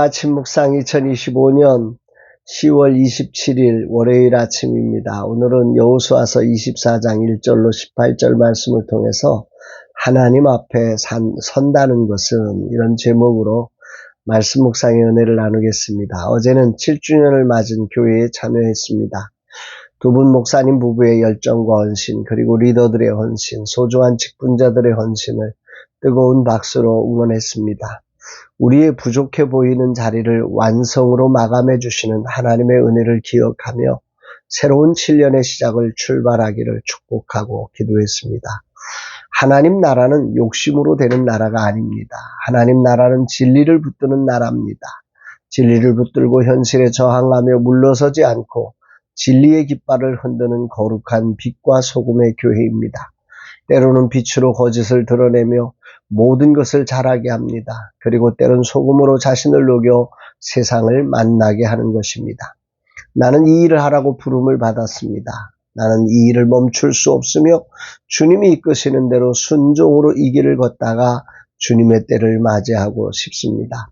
아침 묵상 2025년 10월 27일 월요일 아침입니다. 오늘은 여호수아서 24장 1절로 18절 말씀을 통해서 하나님 앞에 선다는 것은 이런 제목으로 말씀 묵상의 은혜를 나누겠습니다. 어제는 7주년을 맞은 교회에 참여했습니다. 두 분 목사님 부부의 열정과 헌신, 그리고 리더들의 헌신, 소중한 직분자들의 헌신을 뜨거운 박수로 응원했습니다. 우리의 부족해 보이는 자리를 완성으로 마감해 주시는 하나님의 은혜를 기억하며 새로운 7년의 시작을 출발하기를 축복하고 기도했습니다. 하나님 나라는 욕심으로 되는 나라가 아닙니다. 하나님 나라는 진리를 붙드는 나라입니다. 진리를 붙들고 현실에 저항하며 물러서지 않고 진리의 깃발을 흔드는 거룩한 빛과 소금의 교회입니다. 때로는 빛으로 거짓을 드러내며 모든 것을 잘하게 합니다. 그리고 때론 소금으로 자신을 녹여 세상을 만나게 하는 것입니다. 나는 이 일을 하라고 부름을 받았습니다. 나는 이 일을 멈출 수 없으며 주님이 이끄시는 대로 순종으로 이 길을 걷다가 주님의 때를 맞이하고 싶습니다.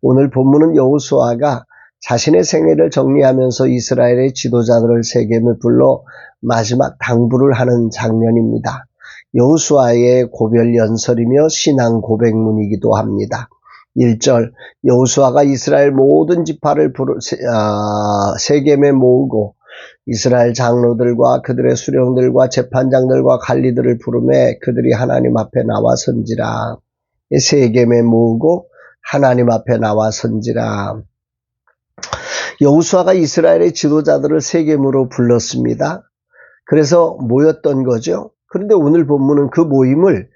오늘 본문은 여호수아가 자신의 생애를 정리하면서 이스라엘의 지도자들을 세겜에 불러 마지막 당부를 하는 장면입니다. 여호수아의 고별 연설이며 신앙 고백문이기도 합니다. 1절, 여호수아가 이스라엘 모든 지파를 세겜에 모으고 이스라엘 장로들과 그들의 수령들과 재판장들과 관리들을 부르매 그들이 하나님 앞에 나와 선지라. 세겜에 모으고 하나님 앞에 나와 선지라. 여호수아가 이스라엘의 지도자들을 세겜으로 불렀습니다. 그래서 모였던 거죠. 그런데 오늘 본문은 그 모임을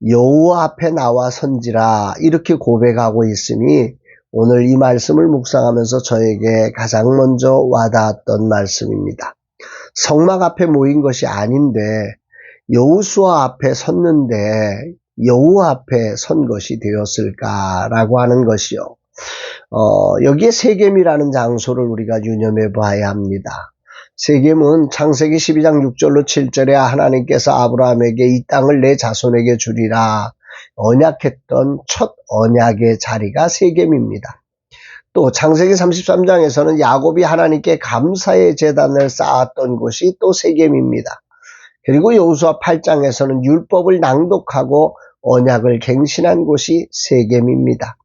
여호와 앞에 나와 선지라 이렇게 고백하고 있으니 오늘 이 말씀을 묵상하면서 저에게 가장 먼저 와닿았던 말씀입니다. 성막 앞에 모인 것이 아닌데 여호수아 앞에 섰는데 여호와 앞에 선 것이 되었을까라고 하는 것이요. 여기에 세겜이라는 장소를 우리가 유념해 봐야 합니다. 세겜은 창세기 12장 6절로 7절에 하나님께서 아브라함에게 이 땅을 내 자손에게 주리라 언약했던 첫 언약의 자리가 세겜입니다. 또 창세기 33장에서는 야곱이 하나님께 감사의 제단을 쌓았던 곳이 또 세겜입니다. 그리고 여호수아 8장에서는 율법을 낭독하고 언약을 갱신한 곳이 세겜입니다.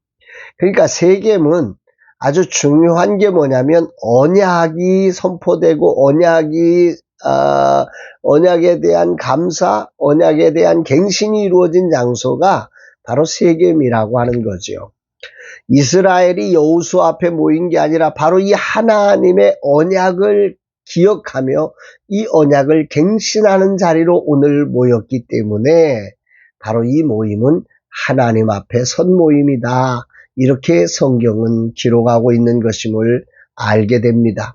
그러니까 세겜은 아주 중요한 게 뭐냐면 언약이 선포되고 언약에 대한 감사, 언약에 대한 갱신이 이루어진 장소가 바로 세겜이라고 하는 거죠. 이스라엘이 여호수아 앞에 모인 게 아니라 바로 이 하나님의 언약을 기억하며 이 언약을 갱신하는 자리로 오늘 모였기 때문에 바로 이 모임은 하나님 앞에 선 모임이다. 이렇게 성경은 기록하고 있는 것임을 알게 됩니다.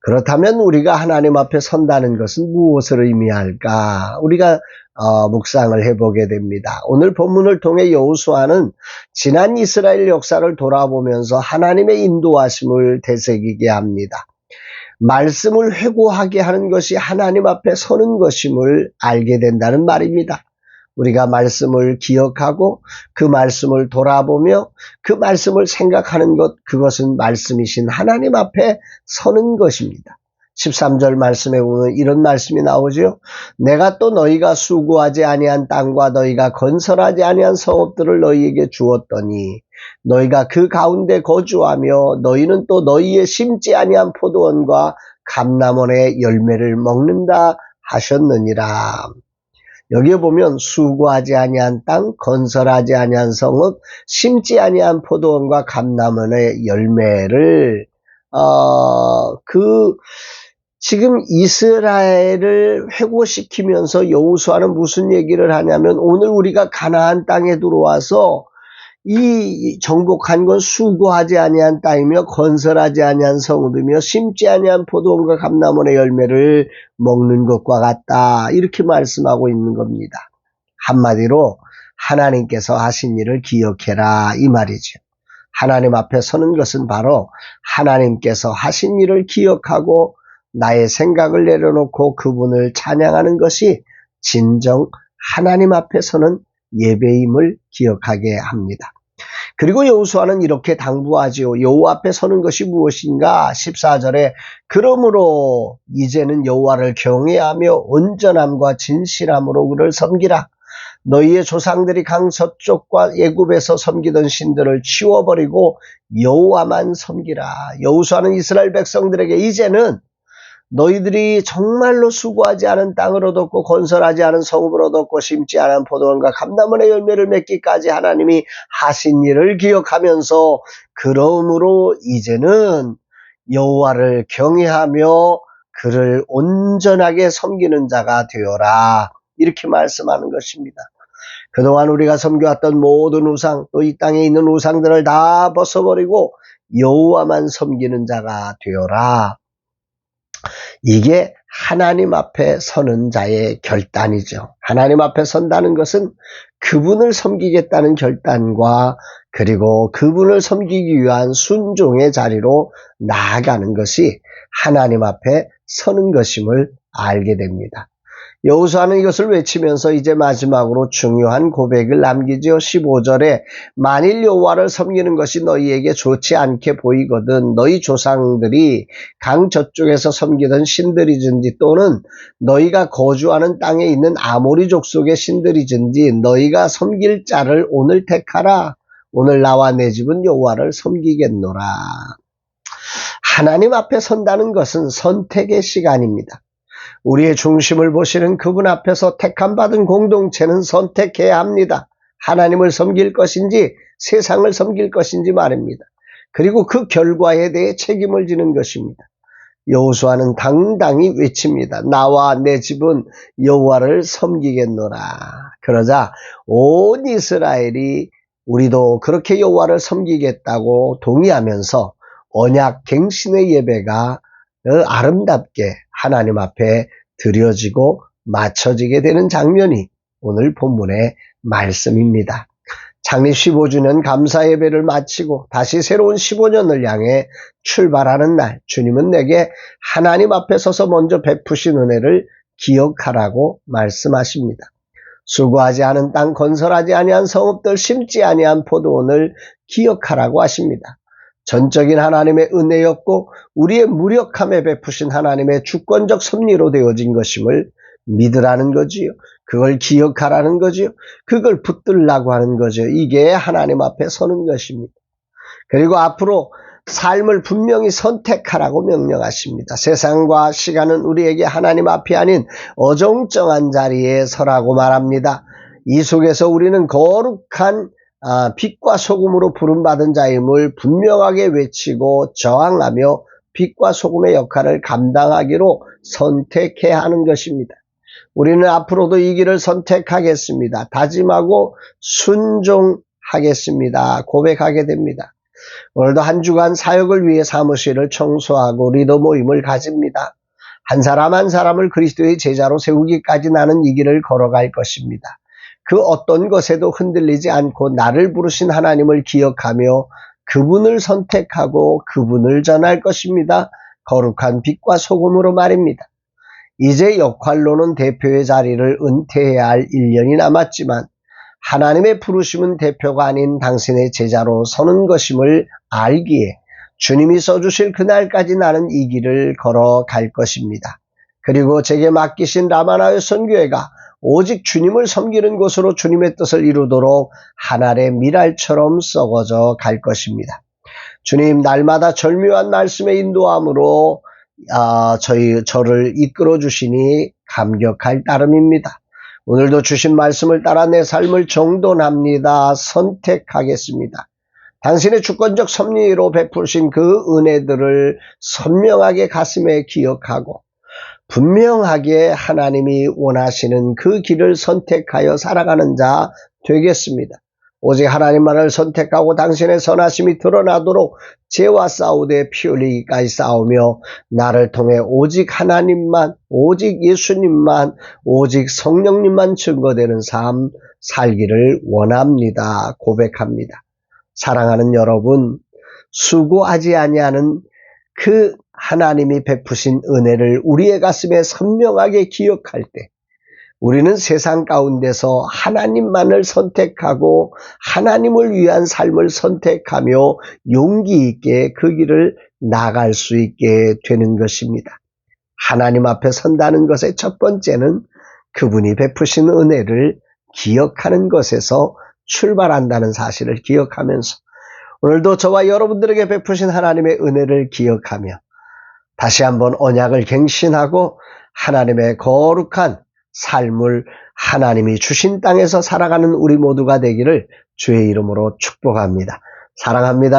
그렇다면 우리가 하나님 앞에 선다는 것은 무엇을 의미할까? 우리가 묵상을 해보게 됩니다. 오늘 본문을 통해 여호수아는 지난 이스라엘 역사를 돌아보면서 하나님의 인도하심을 되새기게 합니다. 말씀을 회고하게 하는 것이 하나님 앞에 서는 것임을 알게 된다는 말입니다. 우리가 말씀을 기억하고 그 말씀을 돌아보며 그 말씀을 생각하는 것, 그것은 말씀이신 하나님 앞에 서는 것입니다. 13절 말씀에 보면 이런 말씀이 나오죠. 내가 또 너희가 수고하지 아니한 땅과 너희가 건설하지 아니한 성읍들을 너희에게 주었더니 너희가 그 가운데 거주하며 너희는 또 너희의 심지 아니한 포도원과 감람원의 열매를 먹는다 하셨느니라. 여기에 보면 수고하지 아니한 땅, 건설하지 아니한 성읍, 심지 아니한 포도원과 감람원의 열매를 지금 이스라엘을 회고시키면서 여호수아는 무슨 얘기를 하냐면 오늘 우리가 가나안 땅에 들어와서 이 정복한 건 수고하지 아니한 땅이며 건설하지 아니한 성읍이며 심지 아니한 포도원과 감람원의 열매를 먹는 것과 같다. 이렇게 말씀하고 있는 겁니다. 한마디로 하나님께서 하신 일을 기억해라 이 말이죠. 하나님 앞에 서는 것은 바로 하나님께서 하신 일을 기억하고 나의 생각을 내려놓고 그분을 찬양하는 것이 진정 하나님 앞에 서는 예배임을 기억하게 합니다. 그리고 여호수아는 이렇게 당부하지요. 여호와 앞에 서는 것이 무엇인가? 14절에 그러므로 이제는 여호와를 경외하며 온전함과 진실함으로 그를 섬기라. 너희의 조상들이 강 서쪽과 애굽에서 섬기던 신들을 치워버리고 여호와만 섬기라. 여호수아는 이스라엘 백성들에게 이제는 너희들이 정말로 수고하지 않은 땅을 얻었고 건설하지 않은 성읍을 얻었고 심지 않은 포도원과 감람원의 열매를 맺기까지 하나님이 하신 일을 기억하면서 그러므로 이제는 여호와를 경외하며 그를 온전하게 섬기는 자가 되어라. 이렇게 말씀하는 것입니다. 그동안 우리가 섬겨왔던 모든 우상, 또 이 땅에 있는 우상들을 다 벗어버리고 여호와만 섬기는 자가 되어라. 이게 하나님 앞에 서는 자의 결단이죠. 하나님 앞에 선다는 것은 그분을 섬기겠다는 결단과 그리고 그분을 섬기기 위한 순종의 자리로 나아가는 것이 하나님 앞에 서는 것임을 알게 됩니다. 여호수아는 이것을 외치면서 이제 마지막으로 중요한 고백을 남기죠. 15절에 만일 여호와를 섬기는 것이 너희에게 좋지 않게 보이거든 너희 조상들이 강 저쪽에서 섬기던 신들이든지 또는 너희가 거주하는 땅에 있는 아모리 족속의 신들이든지 너희가 섬길 자를 오늘 택하라. 오늘 나와 내 집은 여호와를 섬기겠노라. 하나님 앞에 선다는 것은 선택의 시간입니다. 우리의 중심을 보시는 그분 앞에서 택함받은 공동체는 선택해야 합니다. 하나님을 섬길 것인지 세상을 섬길 것인지 말입니다. 그리고 그 결과에 대해 책임을 지는 것입니다. 여호수아는 당당히 외칩니다. 나와 내 집은 여호와를 섬기겠노라. 그러자 온 이스라엘이 우리도 그렇게 여호와를 섬기겠다고 동의하면서 언약 갱신의 예배가 아름답게 하나님 앞에 드려지고 맞춰지게 되는 장면이 오늘 본문의 말씀입니다. 창립 15주년 감사 예배를 마치고 다시 새로운 15년을 향해 출발하는 날, 주님은 내게 하나님 앞에 서서 먼저 베푸신 은혜를 기억하라고 말씀하십니다. 수고하지 않은 땅, 건설하지 아니한 성읍들, 심지 아니한 포도원을 기억하라고 하십니다. 전적인 하나님의 은혜였고 우리의 무력함에 베푸신 하나님의 주권적 섭리로 되어진 것임을 믿으라는 거지요. 그걸 기억하라는 거지요. 그걸 붙들라고 하는 거죠. 이게 하나님 앞에 서는 것입니다. 그리고 앞으로 삶을 분명히 선택하라고 명령하십니다. 세상과 시간은 우리에게 하나님 앞이 아닌 어정쩡한 자리에 서라고 말합니다. 이 속에서 우리는 거룩한 빛과 소금으로 부름받은 자임을 분명하게 외치고 저항하며 빛과 소금의 역할을 감당하기로 선택해야 하는 것입니다. 우리는 앞으로도 이 길을 선택하겠습니다. 다짐하고 순종하겠습니다. 고백하게 됩니다. 오늘도 한 주간 사역을 위해 사무실을 청소하고 리더 모임을 가집니다. 한 사람 한 사람을 그리스도의 제자로 세우기까지 나는 이 길을 걸어갈 것입니다. 그 어떤 것에도 흔들리지 않고 나를 부르신 하나님을 기억하며 그분을 선택하고 그분을 전할 것입니다. 거룩한 빛과 소금으로 말입니다. 이제 역할로는 대표의 자리를 은퇴해야 할 1년이 남았지만 하나님의 부르심은 대표가 아닌 당신의 제자로 서는 것임을 알기에 주님이 써주실 그날까지 나는 이 길을 걸어갈 것입니다. 그리고 제게 맡기신 라마나의 선교회가 오직 주님을 섬기는 곳으로 주님의 뜻을 이루도록 한 알의 밀알처럼 썩어져 갈 것입니다. 주님 날마다 절묘한 말씀의 인도함으로 저를 이끌어 주시니 감격할 따름입니다. 오늘도 주신 말씀을 따라 내 삶을 정돈합니다. 선택하겠습니다. 당신의 주권적 섭리로 베푸신 그 은혜들을 선명하게 가슴에 기억하고 분명하게 하나님이 원하시는 그 길을 선택하여 살아가는 자 되겠습니다. 오직 하나님만을 선택하고 당신의 선하심이 드러나도록 죄와 싸우되 피 흘리기까지 싸우며 나를 통해 오직 하나님만, 오직 예수님만, 오직 성령님만 증거되는 삶 살기를 원합니다. 고백합니다. 사랑하는 여러분, 수고하지 아니하는 그 하나님이 베푸신 은혜를 우리의 가슴에 선명하게 기억할 때 우리는 세상 가운데서 하나님만을 선택하고 하나님을 위한 삶을 선택하며 용기 있게 그 길을 나갈 수 있게 되는 것입니다. 하나님 앞에 선다는 것의 첫 번째는 그분이 베푸신 은혜를 기억하는 것에서 출발한다는 사실을 기억하면서 오늘도 저와 여러분들에게 베푸신 하나님의 은혜를 기억하며 다시 한번 언약을 갱신하고 하나님의 거룩한 삶을 하나님이 주신 땅에서 살아가는 우리 모두가 되기를 주의 이름으로 축복합니다. 사랑합니다.